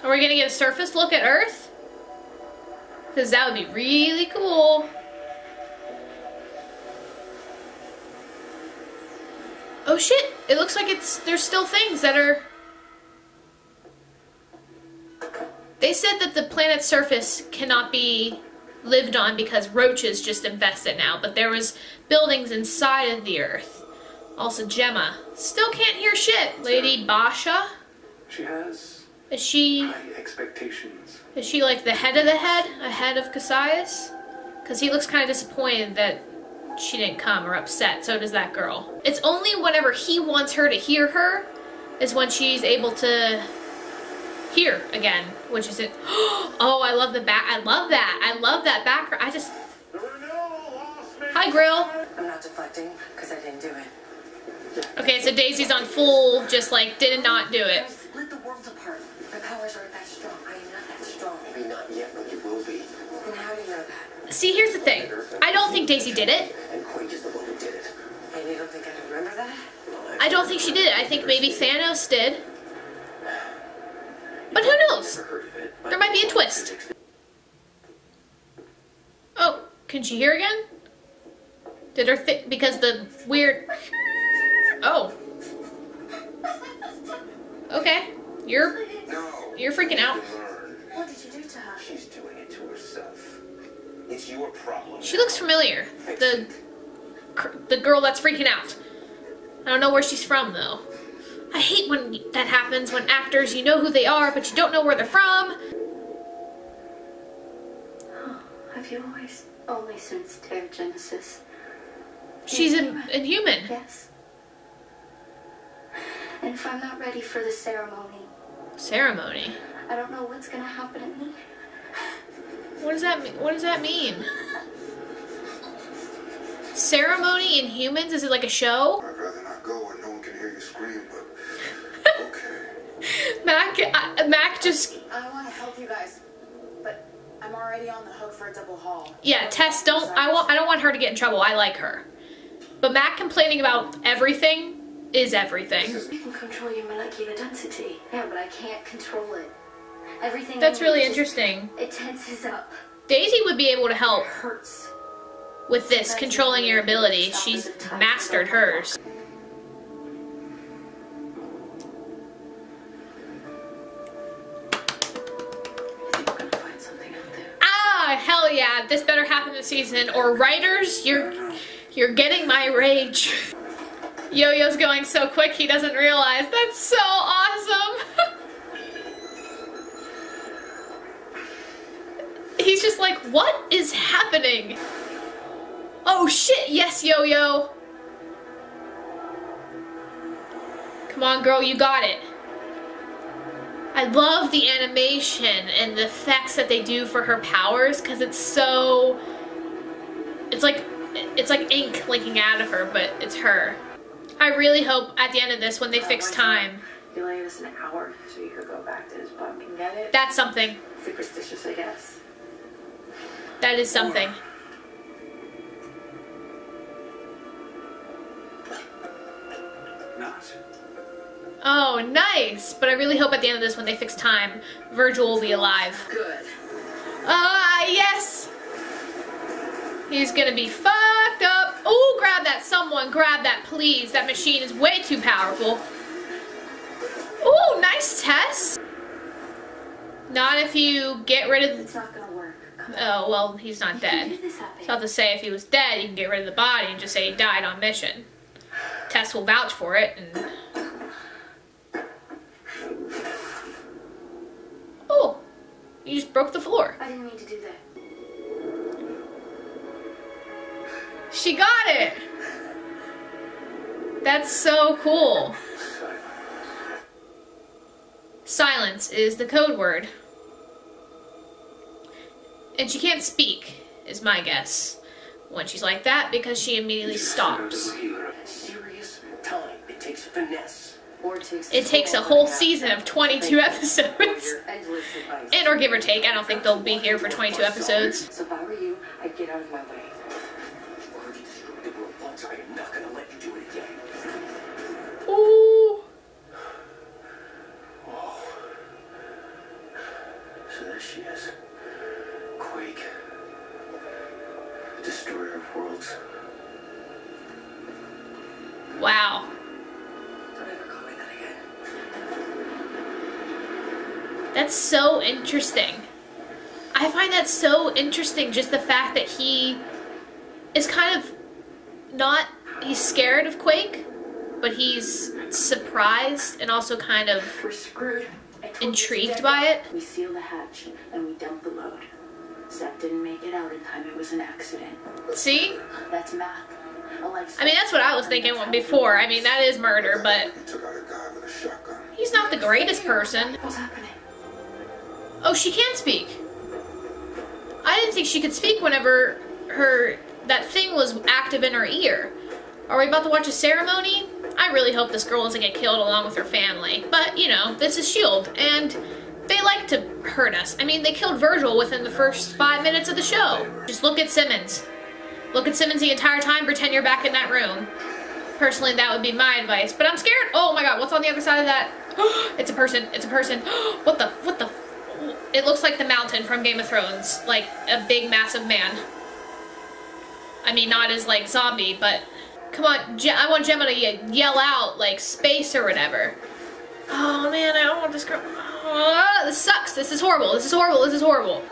Are we gonna get a surface look at Earth? Because that would be really cool. Oh shit! It looks like there's still things that are... They said that the planet's surface cannot be lived on because roaches just infest it now, but there was buildings inside of the Earth. Also Gemma. Still can't hear shit. Lady Basha? She has Is she... high expectations. Is she like the head of the head? Ahead of Cassius? Because he looks kind of disappointed that she didn't come, or upset. So does that girl. It's only whenever he wants her to hear her is when she's able to hear again, which is it. Oh, I love the back. I love that. I love that background. I just... Hi, Grill. I'm not deflecting because I didn't do it. Okay, so Daisy's on full, just like, did not do it. I split the world apart. My powers aren't that strong. I am not that strong. Maybe not yet, but you will be. Then how do you know that? See, here's the thing. I don't think Daisy did it. And Quake is the one who did it. And you don't think I can remember that? I don't think she did it. I think maybe Thanos did. But who knows? There might be a twist. Oh, can she hear again? Did her because the weird... Oh. Okay. You're freaking out. What did you do to her? She's doing it to herself. It's your problem. She looks familiar. The girl that's freaking out. I don't know where she's from though. I hate when that happens, when actors, you know who they are, but you don't know where they're from. Oh, have you always... Only since Genesis. She's an inhuman. Yes. And if I'm not ready for the ceremony... Ceremony? I don't know what's gonna happen to me. What does that mean? What does that mean? Ceremony in humans? Is it like a show? I'd rather not go and no one can hear you scream, but okay. Mac just... I want to help you guys, but I'm already on the hook for a double haul. Yeah, Tess, I don't want her to get in trouble. I like her. But Mac complaining about everything is everything. You can control your molecular density. Yeah, but I can't control it. Everything... That's really interesting. It tenses up. Daisy would be able to help It hurts. with this, controlling your ability. She's mastered hers. Ah, hell yeah. This better happen this season. Or writers, you're getting my rage. Yo-Yo's going so quick he doesn't realize. That's so awesome. He's just like, what is happening? Oh shit, yes, Yo-Yo. Come on, girl, you got it. I love the animation and the effects that they do for her powers, because it's so... It's like ink leaking out of her, but it's her. I really hope at the end of this, when they fix time... You only gave us an hour so you could go back to his bunk and get it? That's something. Superstitious, I guess. That is something. Not. Oh, nice! But I really hope at the end of this, when they fix time, Virgil will be alive. Good. Ah, yes! He's gonna be fucked up. Oh, grab that. Someone grab that, please. That machine is way too powerful. Oh, nice Tess. Not if you get rid of... It's not gonna work. Oh, well, he's not dead. So I have to say, if he was dead, you can get rid of the body and just say he died on mission. Tess will vouch for it, and... Oh, you just broke the floor. I didn't mean to do that. She got it! That's so cool. Silence is the code word. And she can't speak, is my guess, when she's like that, because she immediately stops. Serious time. It takes finesse. It takes a whole season of 22 episodes. And or give or take, I don't think they'll be here for 22 episodes. So if I were you, I'd get out of my way. You already destroyed the world once. I am not gonna let you do it again. Ooh. Oh. Wow. Don't ever call me that again. That's so interesting. I find that so interesting, just the fact that he is kind of not, he's scared of Quake, but he's surprised and also kind of We're screwed. I told you intrigued to by it. We seal the hatch and we dump the load. Zach didn't make it out in time. It was an accident. See? That's math. A life. I mean, that's what I was thinking before. I mean, that is murder, but He took out a guy with a shotgun. he's not the greatest person. What's happening? Oh, she can speak. I didn't think she could speak whenever that thing was active in her ear. Are we about to watch a ceremony? I really hope this girl doesn't get killed along with her family. But, you know, this is S.H.I.E.L.D. and they like to hurt us. I mean, they killed Virgil within the first 5 minutes of the show. Just look at Simmons. Look at Simmons the entire time, pretend you're back in that room. Personally, that would be my advice. But I'm scared. Oh my god, what's on the other side of that? It's a person. It's a person. What the? It looks like the mountain from Game of Thrones. Like a big, massive man. I mean, not as like zombie, but come on. I want Gemma to yell out like space or whatever. Oh man, I don't want this girl. Oh, this sucks. This is horrible. This is horrible. This is horrible.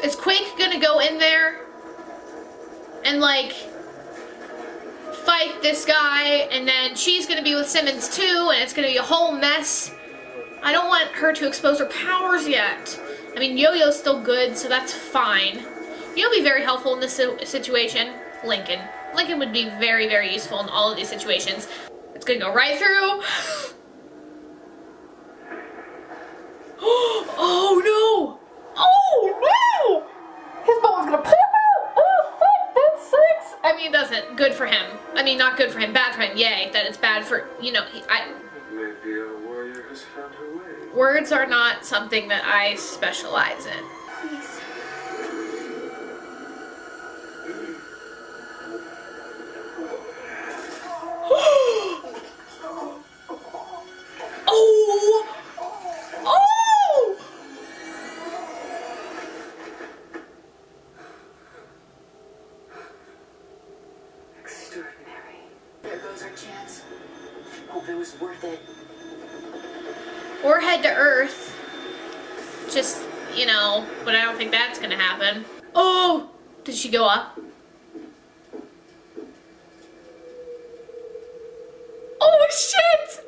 Is Quake gonna go in there and like fight this guy, and then she's gonna be with Simmons too, and it's gonna be a whole mess? I don't want her to expose her powers yet. I mean, Yo-Yo's still good, so that's fine. You know what'd be very helpful in this situation? Lincoln. Lincoln would be very, very useful in all of these situations. It's gonna go right through. Oh no! Oh no! His bone's gonna pop out! Oh fuck, that sucks! I mean, it doesn't. Good for him. I mean, not good for him, bad for him. Yay, that it's bad for, you know, Maybe a warrior has found her way. words are not something that I specialize in. Please. Oh! Oh! Extraordinary. There goes our chance. Hope it was worth it. Or head to Earth. Just, you know, but I don't think that's gonna happen. Oh! Did she go up? Oh shit!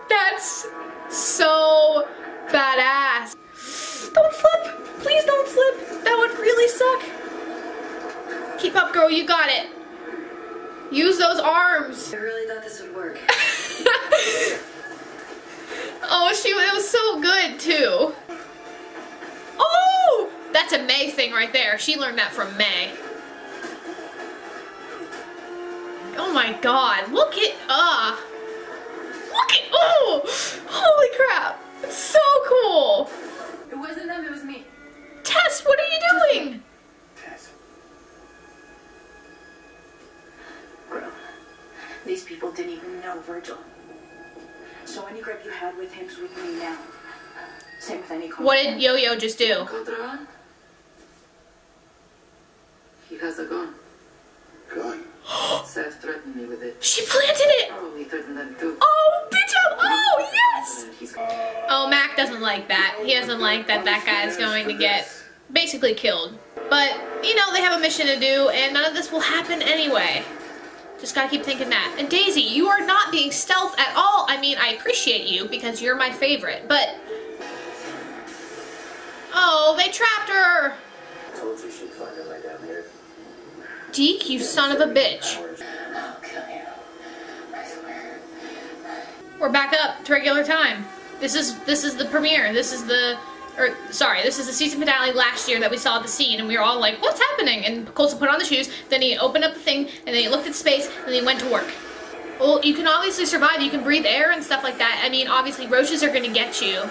That's so badass. Don't slip! Please don't slip! That would really suck. Keep up, girl, you got it. Use those arms. I really thought this would work. Oh, it was so good too. Oh! That's a May thing right there. She learned that from May. Oh my god, look at, oh! Holy crap! So cool! It wasn't them, it was me. Tess, what are you doing? Tess. Girl, these people didn't even know Virgil. So any grip you had with him's with me now. Same with any What did Yo-Yo just do? Calderon? He has a gun. Gun. Seth threatened me with it. She planted it! Probably threatened them too. Oh, bitch up! Oh, yes! And he's Oh, Mac doesn't like that. He doesn't like that that guy's going to get basically killed. But, you know, they have a mission to do, and none of this will happen anyway. Just gotta keep thinking that. And Daisy, you are not being stealth at all. I mean, I appreciate you because you're my favorite, but... Oh, they trapped her! Told you she'd find her way down here. Deke, you son of a bitch. I'll kill you. I swear. We're back up to regular time. This is the premiere. This is the season finale last year that we saw at the scene, and we were all like, what's happening? And Coulson put on the shoes, then he opened up the thing, and then he looked at space, and then he went to work. Well, you can obviously survive. You can breathe air and stuff like that. I mean, obviously, roaches are going to get you.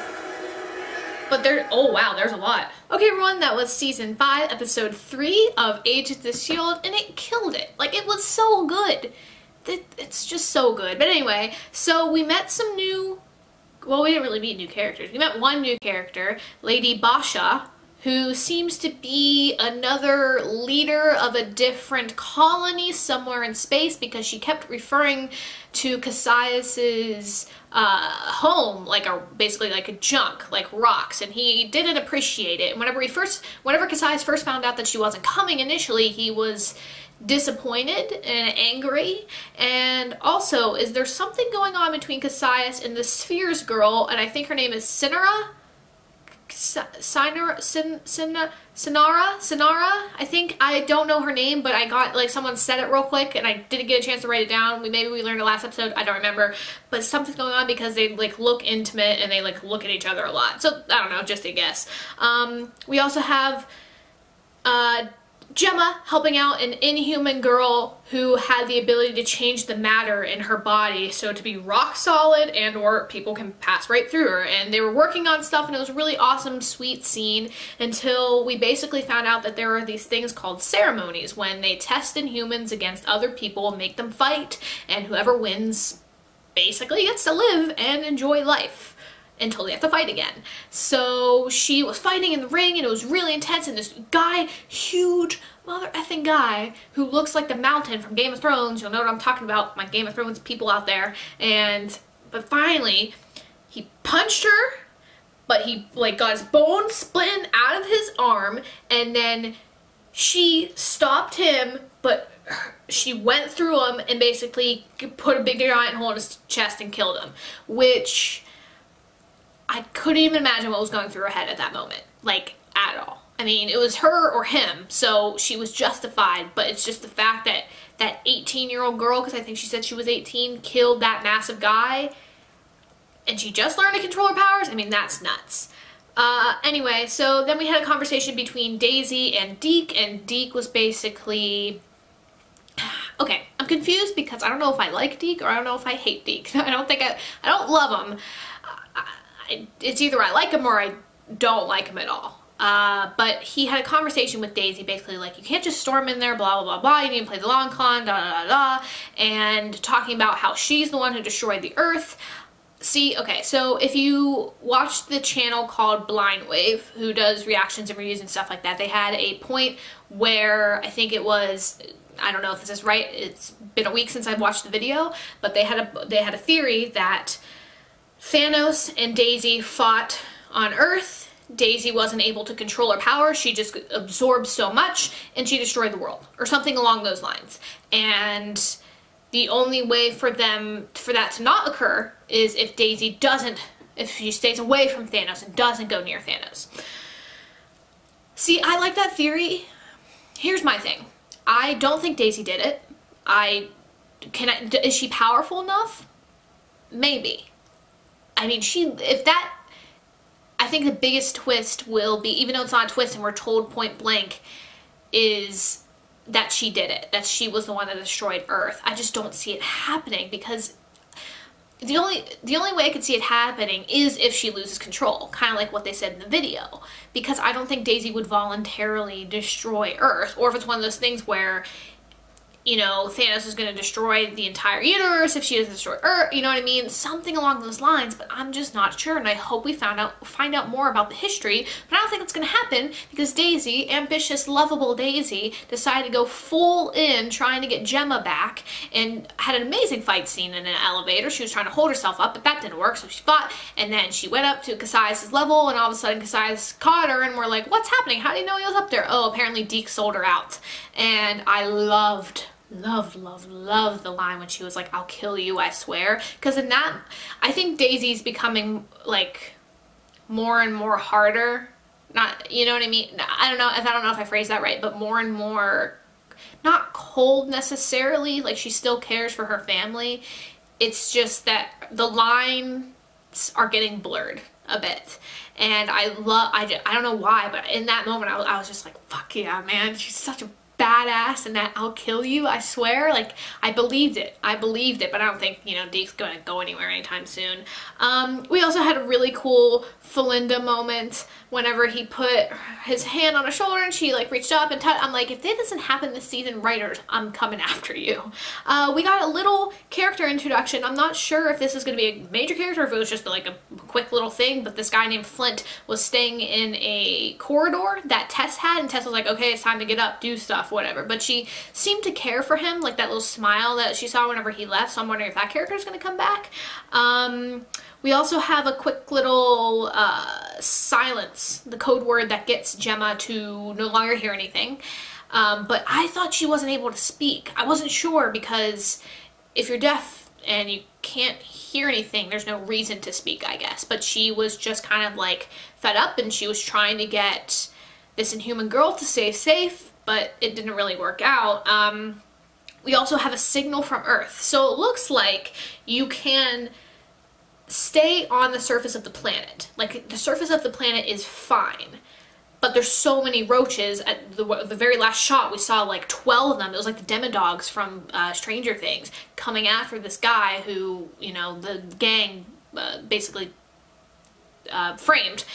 But oh wow, there's a lot. Okay, everyone, that was season 5, episode 3 of Agents of S.H.I.E.L.D., and it killed it. Like, it was so good. It's just so good. But anyway, so we met some new... Well, we didn't really meet new characters. We met one new character, Lady Basha, who seems to be another leader of a different colony somewhere in space, because she kept referring to Cassius's home like basically like a junk, like rocks, and he didn't appreciate it. And whenever Cassius first found out that she wasn't coming initially, he was disappointed and angry. And also, is there something going on between Cassius and the Spheres girl, and I think her name is Sinara, I think. I don't know her name, but I got, like, someone said it real quick and I didn't get a chance to write it down. Maybe we learned it last episode, I don't remember, but something's going on because they, like, look intimate and they, like, look at each other a lot. So I don't know, just a guess. We also have Gemma helping out an inhuman girl who had the ability to change the matter in her body so to be rock solid, and or people can pass right through her. And they were working on stuff, and it was a really awesome, sweet scene, until we basically found out that there are these things called ceremonies when they test inhumans against other people, make them fight, and whoever wins basically gets to live and enjoy life until they have to fight again. So she was fighting in the ring, and it was really intense, and this guy, huge mother effing guy, who looks like the Mountain from Game of Thrones, you'll know what I'm talking about, my Game of Thrones people out there, but finally, he punched her, but he, like, got his bone split out of his arm, and then she stopped him, but she went through him and basically put a big giant hole in his chest and killed him, which I couldn't even imagine what was going through her head at that moment, like, at all. I mean, it was her or him, so she was justified, but it's just the fact that that 18-year-old girl, because I think she said she was 18, killed that massive guy, and she just learned to control her powers. I mean, that's nuts. Anyway, so then we had a conversation between Daisy and Deke, and Deke was basically... Okay, I'm confused because I don't know if I like Deke or I don't know if I hate Deke. I don't love him. It's either I like him or I don't like him at all. But he had a conversation with Daisy, basically like, you can't just storm in there, blah, blah, blah, blah, you need to play the long con, da, da, da, da, and talking about how she's the one who destroyed the Earth. See, okay, so if you watch the channel called Blind Wave, who does reactions and reviews and stuff like that, they had a point where, I think it was, I don't know if this is right, it's been a week since I've watched the video, but they had a theory that Thanos and Daisy fought on Earth. Daisy wasn't able to control her power, she just absorbed so much and she destroyed the world, or something along those lines. And the only way for that to not occur is if if she stays away from Thanos and doesn't go near Thanos. See, I like that theory. Here's my thing. I don't think Daisy did it. Is she powerful enough? Maybe. I mean, I think the biggest twist will be, even though it's not a twist and we're told point blank, is that she did it. That she was the one that destroyed Earth. I just don't see it happening, because the only way I could see it happening is if she loses control, kind of like what they said in the video. Because I don't think Daisy would voluntarily destroy Earth, or if it's one of those things where, you know, Thanos is going to destroy the entire universe if she doesn't destroy Earth, you know what I mean? Something along those lines, but I'm just not sure, and I hope we find out more about the history, but I don't think it's going to happen, because Daisy, ambitious, lovable Daisy, decided to go full in trying to get Gemma back, and had an amazing fight scene in an elevator. She was trying to hold herself up, but that didn't work, so she fought, and then she went up to Cassius' level, and all of a sudden Cassius caught her, and we're like, what's happening? How do you know he was up there? Oh, apparently Deke sold her out. And I loved the line when she was like, I'll kill you, I swear. Because in that, I think Daisy's becoming, like, more and more harder. Not, you know what I mean? I don't know if I phrased that right, but more and more, not cold necessarily, like she still cares for her family. It's just that the lines are getting blurred a bit. And I don't know why, but in that moment I was just like, fuck yeah, man, she's such a badass and that I'll kill you, I swear. Like, I believed it, but I don't think, you know, Deke's gonna go anywhere anytime soon. We also had a really cool Felinda moment whenever he put his hand on her shoulder and she like reached up and touched. I'm like, if that doesn't happen this season, writers, I'm coming after you. We got a little character introduction. I'm not sure if this is going to be a major character or if it was just like a quick little thing, but this guy named Flint was staying in a corridor that Tess had, and Tess was like, okay, it's time to get up, do stuff, whatever. But she seemed to care for him, like that little smile that she saw whenever he left, so I'm wondering if that character is going to come back. We also have a quick little silence, the code word that gets Gemma to no longer hear anything. But I thought she wasn't able to speak. I wasn't sure, because if you're deaf and you can't hear anything, there's no reason to speak, I guess. But she was just kind of like fed up, and she was trying to get this Inhuman girl to stay safe, but it didn't really work out. We also have a signal from Earth. So it looks like you can stay on the surface of the planet. Like, the surface of the planet is fine, but there's so many roaches. At the very last shot, we saw like 12 of them. It was like the Demodogs from Stranger Things coming after this guy who, you know, the gang basically framed.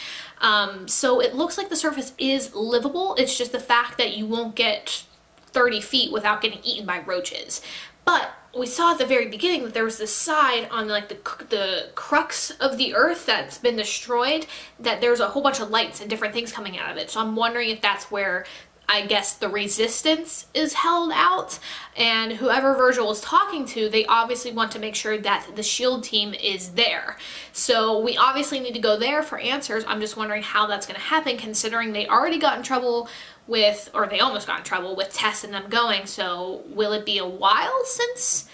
So it looks like the surface is livable. It's just the fact that you won't get 30 feet without getting eaten by roaches. But we saw at the very beginning that there was this side on like the crux of the Earth that's been destroyed, that there's a whole bunch of lights and different things coming out of it. So I'm wondering if that's where, I guess, the resistance is held out, and whoever Virgil was talking to, they obviously want to make sure that the SHIELD team is there. So we obviously need to go there for answers. I'm just wondering how that's going to happen, considering they already got in trouble with, or they almost got in trouble with Tess and them going. So will it be a while since,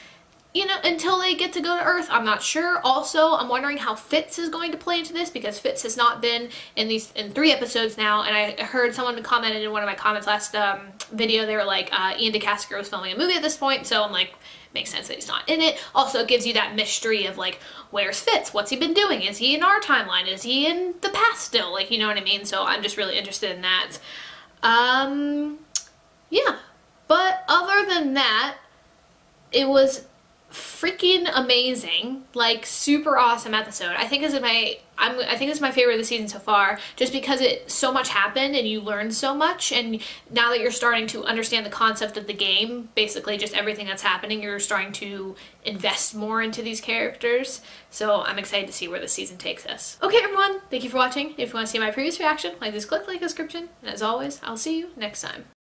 you know, until they get to go to Earth? I'm not sure. Also, I'm wondering how Fitz is going to play into this, because Fitz has not been in 3 episodes now, and I heard someone commented in one of my comments last video, they were like, Ian DeCastiger was filming a movie at this point, so I'm like, makes sense that he's not in it. Also, it gives you that mystery of like, where's Fitz? What's he been doing? Is he in our timeline? Is he in the past still? Like, you know what I mean? So I'm just really interested in that. Yeah. But other than that, it was freaking amazing. Like, super awesome episode. I think this is my favorite of the season so far, just because so much happened and you learned so much, and now that you're starting to understand the concept of the game, basically just everything that's happening, you're starting to invest more into these characters. So I'm excited to see where the season takes us. Okay everyone, thank you for watching. If you want to see my previous reaction, like this, click the link in the description, and as always, I'll see you next time.